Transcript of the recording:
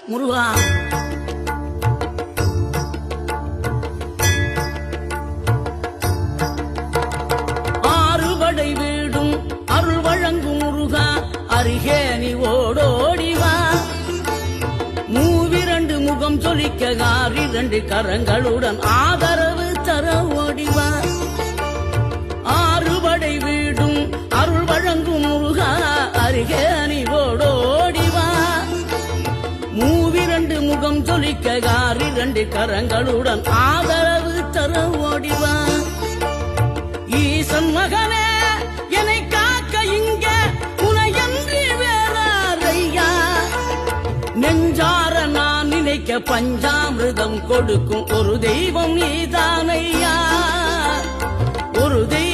முருகா ஆறுபடை வீடும் அருள் வழங்கும் முருகா அருகே நீ ஓடோடிவா. மூவிரண்டு முகம் சொலிக்க ஆறிரண்டு கரங்களுடன் ஆதரவு தர ஓடிவா. ஆறுபடை வீடும் அருள் வழங்கும் முருகா அருகே நீ ஓடோடிவா. மூவிரண்டு முகம் சொலிக்க ஆறிரண்டு கரங்களுடன் ஆதரவு தர ஓடிவா. ஈசன் மகனே என்னை காக்க இங்க உனையன்றி வேறாரையா. நெஞ்சார நான் நினைக்க பஞ்சாமிர்தம் கொடுக்கும் ஒரு தெய்வம் நீதானையா. ஒரு தெய்வம்